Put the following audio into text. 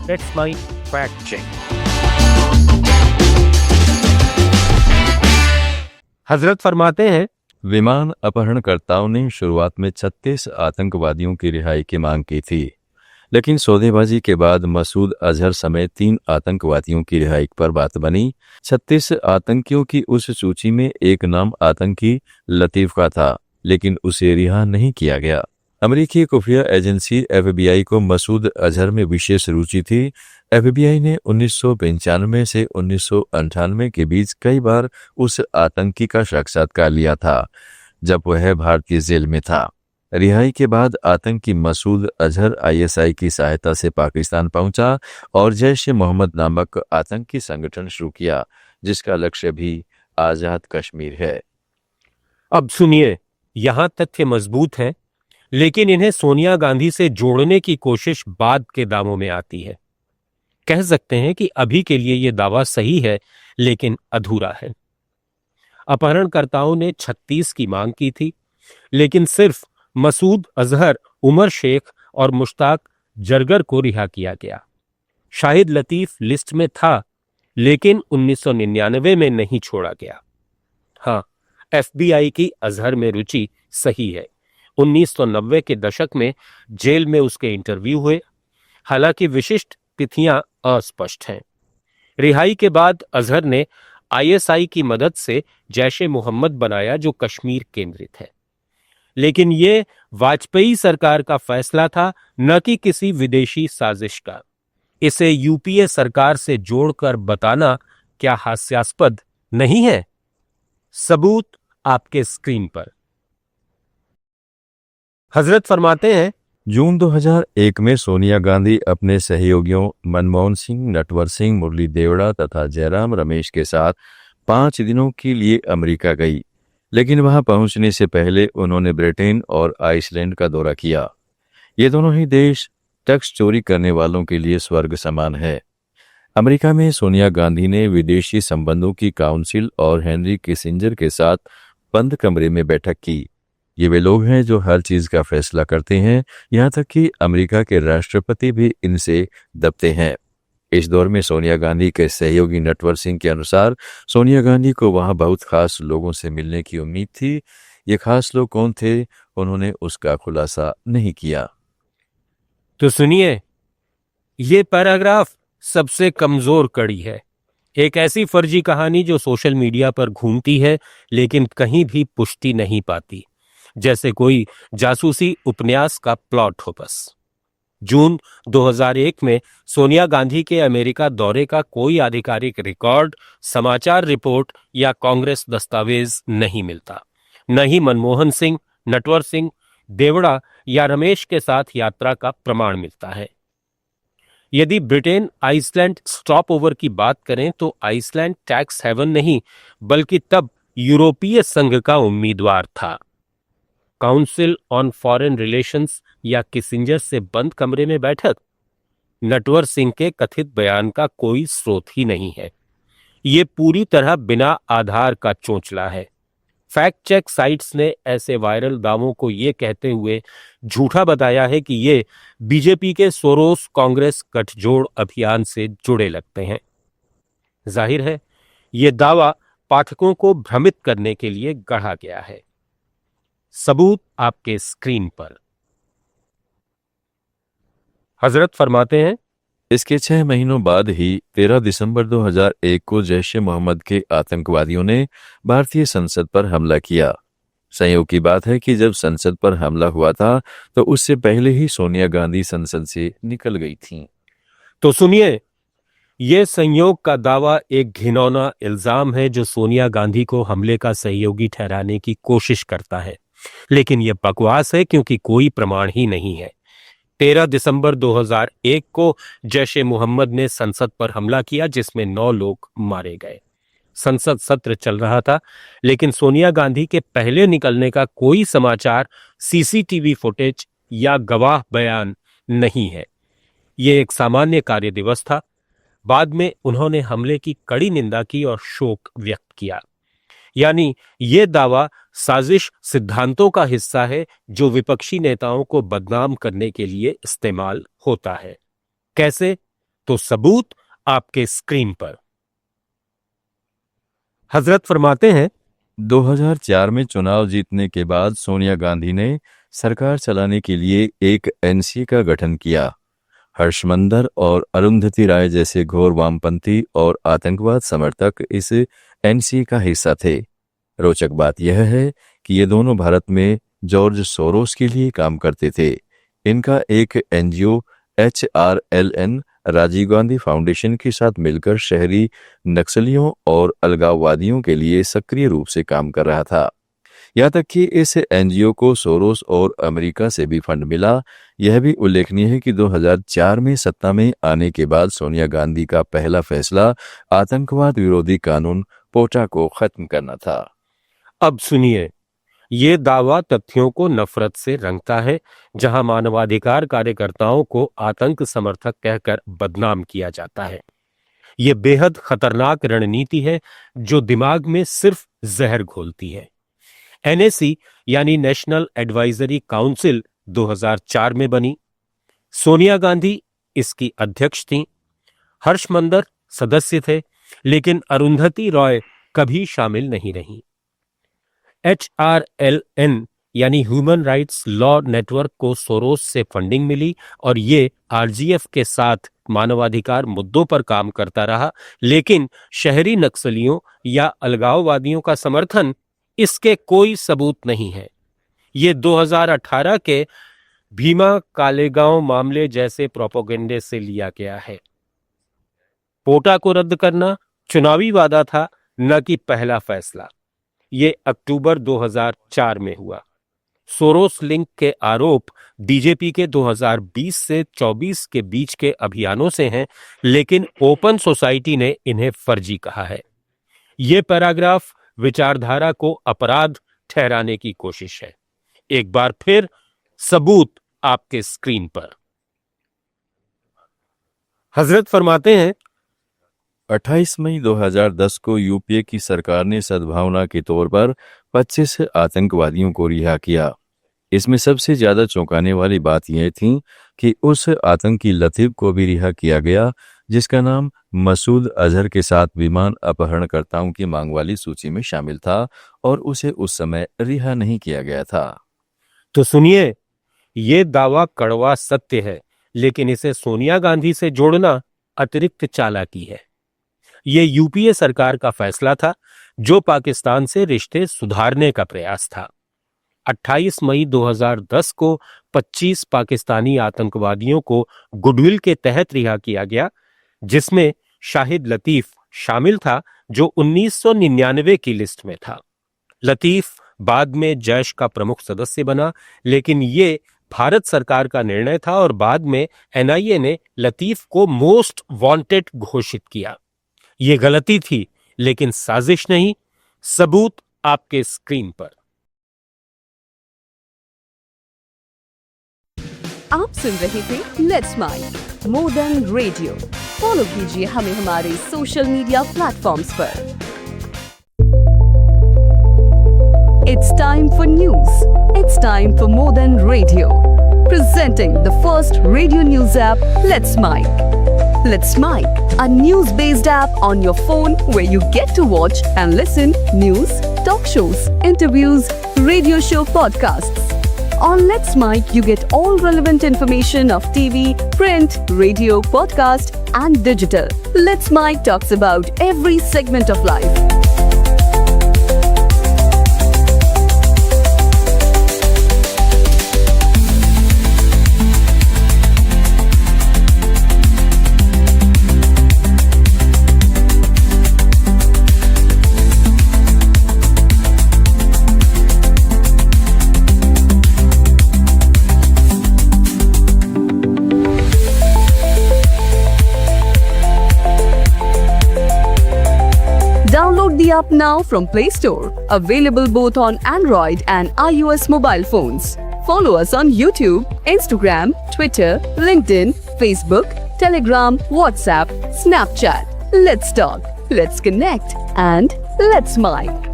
That's my fact check. हजरत फरमाते हैं, विमान अपहरणकर्ताओं ने शुरुआत में 36 आतंकवादियों की रिहाई की मांग की थी, लेकिन सौदेबाजी के बाद मसूद अजहर समेत 3 आतंकवादियों की रिहाई पर बात बनी। 36 आतंकियों की उस सूची में एक नाम आतंकी लतीफ का था, लेकिन उसे रिहा नहीं किया गया। अमेरिकी खुफिया एजेंसी FBI को मसूद अजहर में विशेष रुचि थी। FBI ने 1995 से 1998 के बीच कई बार उस आतंकी का साक्षात्कार लिया था जब वह भारतीय जेल में था। रिहाई के बाद आतंकी मसूद अजहर ISI की सहायता से पाकिस्तान पहुंचा और जैश-ए-मोहम्मद नामक आतंकी संगठन शुरू किया, जिसका लक्ष्य भी आजाद कश्मीर है। अब सुनिए, यहां तथ्य मजबूत हैं, लेकिन इन्हें सोनिया गांधी से जोड़ने की कोशिश बाद के दावों में आती है। कह सकते हैं कि अभी के लिए यह दावा सही है, लेकिन अधूरा है। अपहरणकर्ताओं ने 36 की मांग की थी, लेकिन सिर्फ मसूद अजहर, उमर शेख और मुश्ताक जरगर को रिहा किया गया। शाहिद लतीफ लिस्ट में था, लेकिन 1999 में नहीं छोड़ा गया। हाँ, FBI की अजहर में रुचि सही है। 1990 के दशक में जेल में उसके इंटरव्यू हुए, हालांकि विशिष्ट तिथियां अस्पष्ट हैं। रिहाई के बाद अजहर ने ISI की मदद से जैश-ए-मोहम्मद बनाया, जो कश्मीर केंद्रित है। लेकिन यह वाजपेयी सरकार का फैसला था, न कि किसी विदेशी साजिश का। इसे UPA सरकार से जोड़कर बताना क्या हास्यास्पद नहीं है? सबूत आपके स्क्रीन पर। हजरत फरमाते हैं, जून 2001 में सोनिया गांधी अपने सहयोगियों मनमोहन सिंह, नटवर सिंह, मुरली देवड़ा तथा जयराम रमेश के साथ 5 दिनों के लिए अमेरिका गई, लेकिन वहां पहुंचने से पहले उन्होंने ब्रिटेन और आइसलैंड का दौरा किया। ये दोनों ही देश टैक्स चोरी करने वालों के लिए स्वर्ग समान है। अमेरिका में सोनिया गांधी ने विदेशी संबंधों की काउंसिल और हेनरी किसिंजर के साथ बंद कमरे में बैठक की। ये वे लोग हैं जो हर चीज का फैसला करते हैं, यहाँ तक कि अमेरिका के राष्ट्रपति भी इनसे दबते हैं। इस दौर में सोनिया गांधी के सहयोगी नटवर सिंह के अनुसार सोनिया गांधी को वहां बहुत खास लोगों से मिलने की उम्मीद थी। ये खास लोग कौन थे, उन्होंने उसका खुलासा नहीं किया। तो सुनिए, ये पैराग्राफ सबसे कमजोर कड़ी है। एक ऐसी फर्जी कहानी जो सोशल मीडिया पर घूमती है, लेकिन कहीं भी पुष्टि नहीं पाती, जैसे कोई जासूसी उपन्यास का प्लॉट हो बस। जून 2001 में सोनिया गांधी के अमेरिका दौरे का कोई आधिकारिक रिकॉर्ड, समाचार रिपोर्ट या कांग्रेस दस्तावेज नहीं मिलता। न ही मनमोहन सिंह, नटवर सिंह, देवड़ा या रमेश के साथ यात्रा का प्रमाण मिलता है। यदि ब्रिटेन आइसलैंड स्टॉप ओवर की बात करें तो आइसलैंड टैक्स हेवन नहीं, बल्कि तब यूरोपीय संघ का उम्मीदवार था। काउंसिल ऑन फॉरेन रिलेशंस या किसिंजर से बंद कमरे में बैठक, नटवर सिंह के कथित बयान का कोई स्रोत ही नहीं है। ये पूरी तरह बिना आधार का चोंचला है। फैक्ट चेक साइट्स ने ऐसे वायरल दावों को ये कहते हुए झूठा बताया है कि ये बीजेपी के सोरोस कांग्रेस गठजोड़ अभियान से जुड़े लगते हैं। जाहिर है, ये दावा पाठकों को भ्रमित करने के लिए गढ़ा गया है। सबूत आपके स्क्रीन पर। हजरत फरमाते हैं, इसके 6 महीनों बाद ही 13 दिसंबर 2001 को जैश-ए-मोहम्मद के आतंकवादियों ने भारतीय संसद पर हमला किया। संयोग की बात है कि जब संसद पर हमला हुआ था तो उससे पहले ही सोनिया गांधी संसद से निकल गई थीं। तो सुनिए, यह संयोग का दावा एक घिनौना इल्जाम है जो सोनिया गांधी को हमले का सहयोगी ठहराने की कोशिश करता है, लेकिन यह बकवास है क्योंकि कोई प्रमाण ही नहीं है। 13 दिसंबर 2001 को जैश-ए-मोहम्मद ने संसद पर हमला किया, जिसमें 9 लोग मारे गए। संसद सत्र चल रहा था, लेकिन सोनिया गांधी के पहले निकलने का कोई समाचार, CCTV फुटेज या गवाह बयान नहीं है। यह एक सामान्य कार्य दिवस था। बाद में उन्होंने हमले की कड़ी निंदा की और शोक व्यक्त किया। यानी यह दावा साजिश सिद्धांतों का हिस्सा है जो विपक्षी नेताओं को बदनाम करने के लिए इस्तेमाल होता है। कैसे? तो सबूत आपके स्क्रीन पर। हजरत फरमाते हैं, 2004 में चुनाव जीतने के बाद सोनिया गांधी ने सरकार चलाने के लिए एक एनसी का गठन किया। हर्षमंदर और अरुंधति राय जैसे घोर वामपंथी और आतंकवाद समर्थक इस एनसी का हिस्सा थे। रोचक बात यह है कि ये दोनों भारत में जॉर्ज सोरोस के लिए काम करते थे। इनका एक NGO HRLN Rajiv Gandhi foundation के साथ मिलकर शहरी नक्सलियों और अलगाववादियों के लिए सक्रिय रूप से काम कर रहा था। यहाँ तक कि इस एनजीओ को सोरोस और अमेरिका से भी फंड मिला। यह भी उल्लेखनीय है कि 2004 में सत्ता में आने के बाद सोनिया गांधी का पहला फैसला आतंकवाद विरोधी कानून पोटा को खत्म करना था। अब सुनिए, ये दावा तथ्यों को नफरत से रंगता है, जहां मानवाधिकार कार्यकर्ताओं को आतंक समर्थक कहकर बदनाम किया जाता है। ये बेहद खतरनाक रणनीति है जो दिमाग में सिर्फ जहर घोलती है। NAC यानी नेशनल एडवाइजरी काउंसिल 2004 में बनी। सोनिया गांधी इसकी अध्यक्ष थीं। हर्षमंदर सदस्य थे, लेकिन अरुंधति रॉय कभी शामिल नहीं रहीं। HRLN यानी ह्यूमन राइट्स लॉ नेटवर्क को सोरोस से फंडिंग मिली और ये RGF के साथ मानवाधिकार मुद्दों पर काम करता रहा, लेकिन शहरी नक्सलियों या अलगाववादियों का समर्थन, इसके कोई सबूत नहीं है। ये 2018 के भीमा कालेगांव मामले जैसे प्रोपेगेंडे से लिया गया है। पोटा को रद्द करना चुनावी वादा था, न कि पहला फैसला। ये अक्टूबर 2004 में हुआ। सोरोस लिंक के आरोप बीजेपी के 2020 से 24 के बीच के अभियानों से हैं, लेकिन ओपन सोसाइटी ने इन्हें फर्जी कहा है। ये पैराग्राफ विचारधारा को अपराध ठहराने की कोशिश है। एक बार फिर सबूत आपके स्क्रीन पर। हजरत फरमाते हैं, 28 मई 2010 को यूपीए की सरकार ने सद्भावना के तौर पर 25 आतंकवादियों को रिहा किया। इसमें सबसे ज्यादा चौंकाने वाली बात यह थी कि उस आतंकी लतीफ को भी रिहा किया गया जिसका नाम मसूद अजहर के साथ विमान अपहरणकर्ताओं की मांग वाली सूची में शामिल था और उसे उस समय रिहा नहीं किया गया था। तो सुनिए, ये दावा कड़वा सत्य है, लेकिन इसे सोनिया गांधी से जोड़ना अतिरिक्त चालाकी है। ये यूपीए सरकार का फैसला था जो पाकिस्तान से रिश्ते सुधारने का प्रयास था। 28 मई 2010 को 25 पाकिस्तानी आतंकवादियों को गुडविल के तहत रिहा किया गया, जिसमें शाहिद लतीफ शामिल था जो 1999 की लिस्ट में था। लतीफ बाद में जैश का प्रमुख सदस्य बना, लेकिन ये भारत सरकार का निर्णय था और बाद में NIA ने लतीफ को मोस्ट वांटेड घोषित किया। ये गलती थी, लेकिन साजिश नहीं। सबूत आपके स्क्रीन पर। आप सुन रहे थे let's mic more than radio. Follow कीजिए हमें हमारे सोशल मीडिया प्लेटफॉर्म्स पर। It's time for news. It's time for more than radio. Presenting the first radio news app, Let's Mic. Let's Mic, a news-based app on your phone where you get to watch and listen news, talk shows, interviews, radio show podcasts. On Let's Mic, you get all relevant information of TV, print, radio, podcast, and digital. Let's Mic talks about every segment of life. Download the app now from Play Store. Available both on Android and iOS mobile phones. Follow us on YouTube, Instagram, Twitter, LinkedIn, Facebook, Telegram, WhatsApp, Snapchat. Let's talk, let's connect, and let's mic.